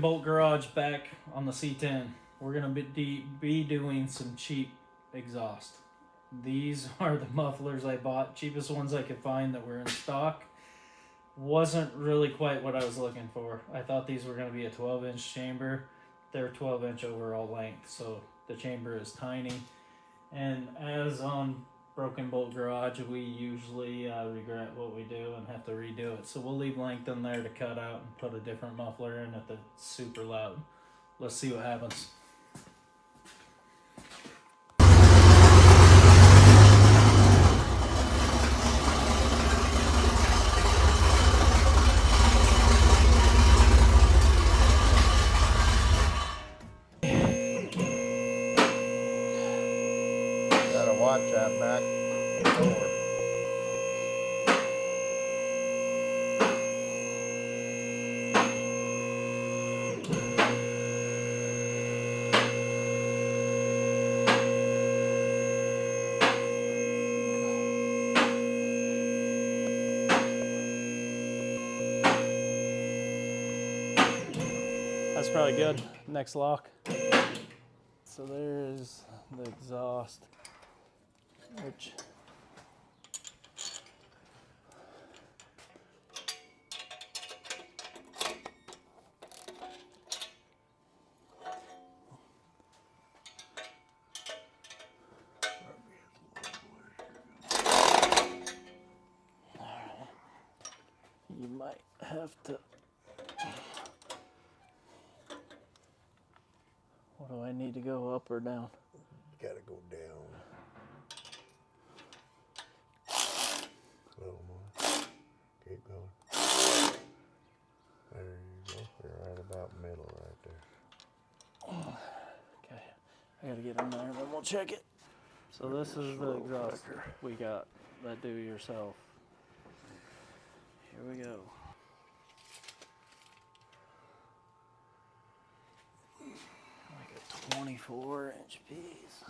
Bolt garage back on the C10. We're gonna be doing some cheap exhaust. These are the mufflers I bought, cheapest ones I could find that were in stock. Wasn't really quite what I was looking for. I thought these were gonna be a 12-inch chamber. They're 12-inch overall length, so the chamber is tiny. And as on Broken Bolt Garage, we usually regret what we do and have to redo it. So we'll leave length in there to cut out and put a different muffler in that's super loud. Let's see what happens. Gotta watch that back door. That's probably good. Next lock. So there's the exhaust, which you might have to. What do I need to go up or down? Gotta go down. A little more. Keep going. There you go. You're right about middle right there. Okay, I gotta get in there and then we'll check it. So this is the exhaust we got that do yourself. Here we go. Like a 24-inch piece.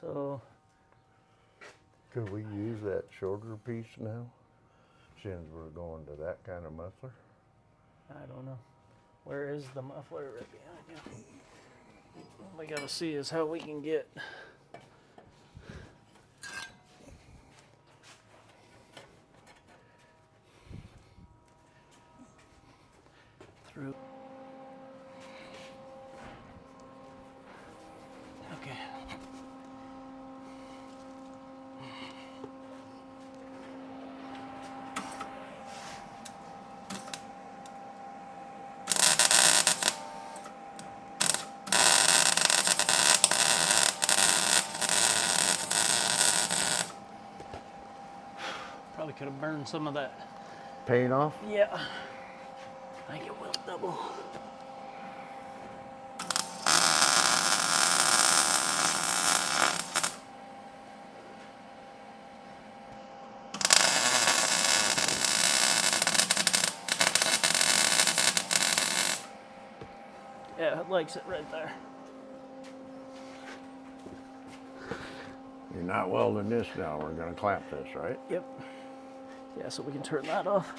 So Could we use that shorter piece now? Since we're going to that kind of muffler? I don't know. Where is the muffler? Right behind you. All we gotta see is how we can get through. Okay. Probably could have burned some of that. Paint off? Yeah. I think it will double. Yeah, it likes it right there. You're not welding this now. We're gonna clamp this, right? Yep. Yeah, so we can turn that off.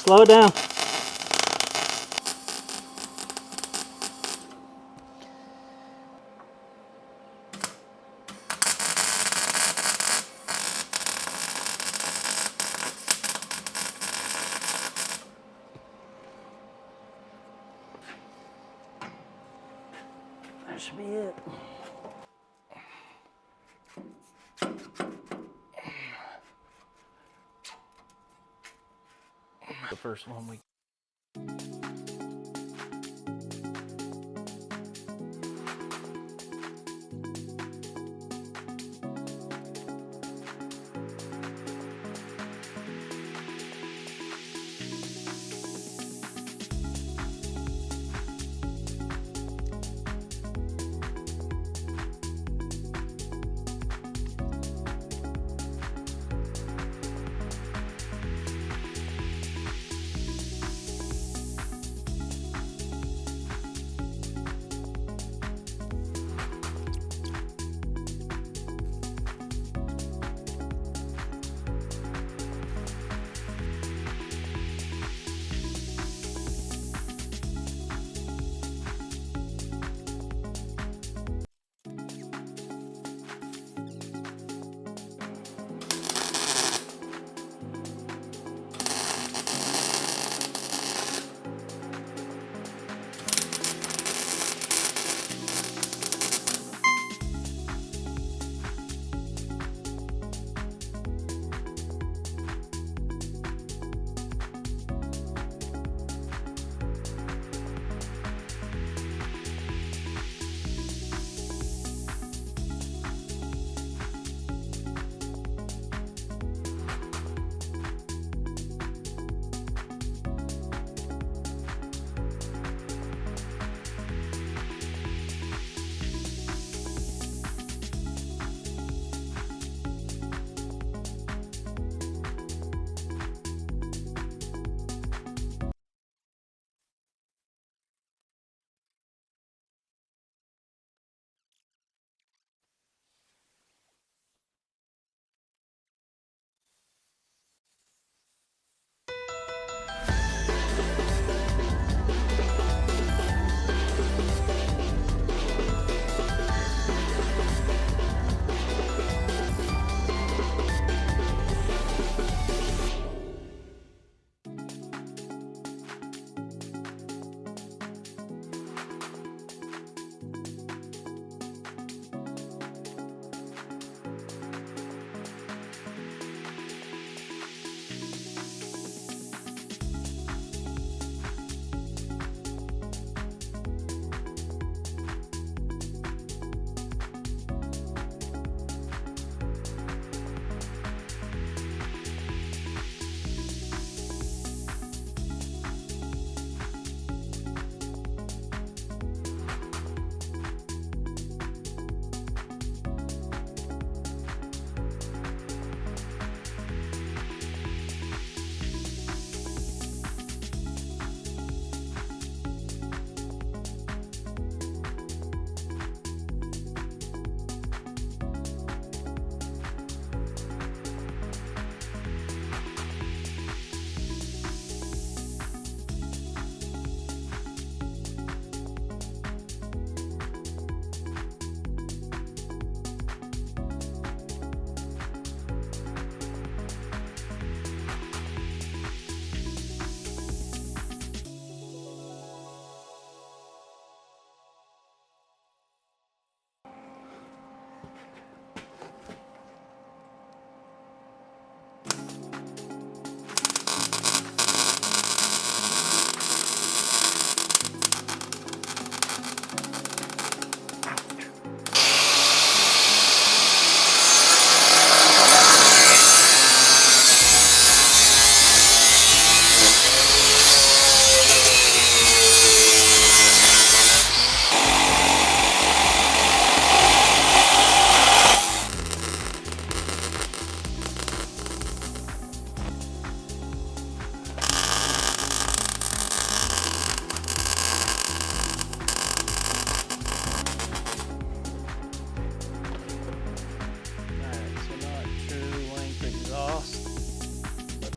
Slow it down. That should be it. The first one we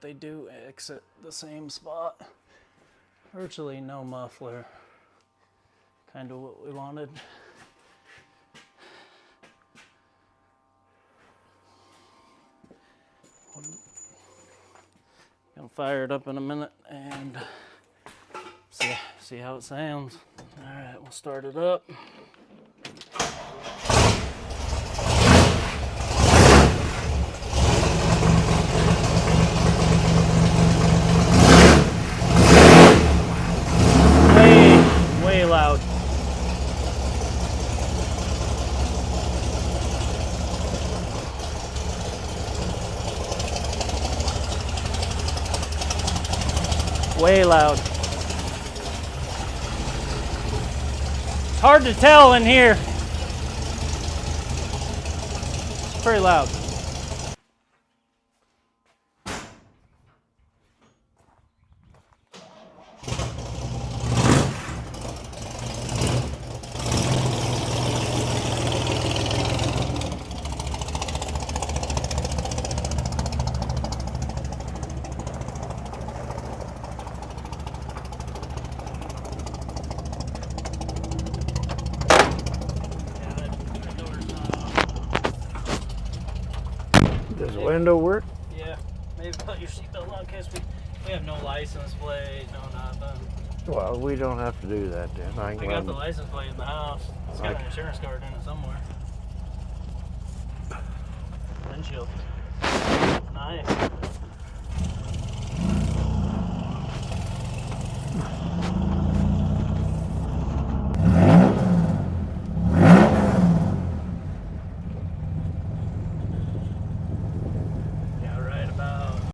they do exit the same spot. Virtually no muffler. Kind of what we wanted. Gonna fire it up in a minute and see how it sounds. All right, we'll start it up. Way loud. It's hard to tell in here. It's pretty loud. Does the window work? Yeah, maybe put your seatbelt on in case we have no license plate, no nothing. Well, we don't have to do that then. I got the license plate in the house. It's got an insurance card in it somewhere. Windshield.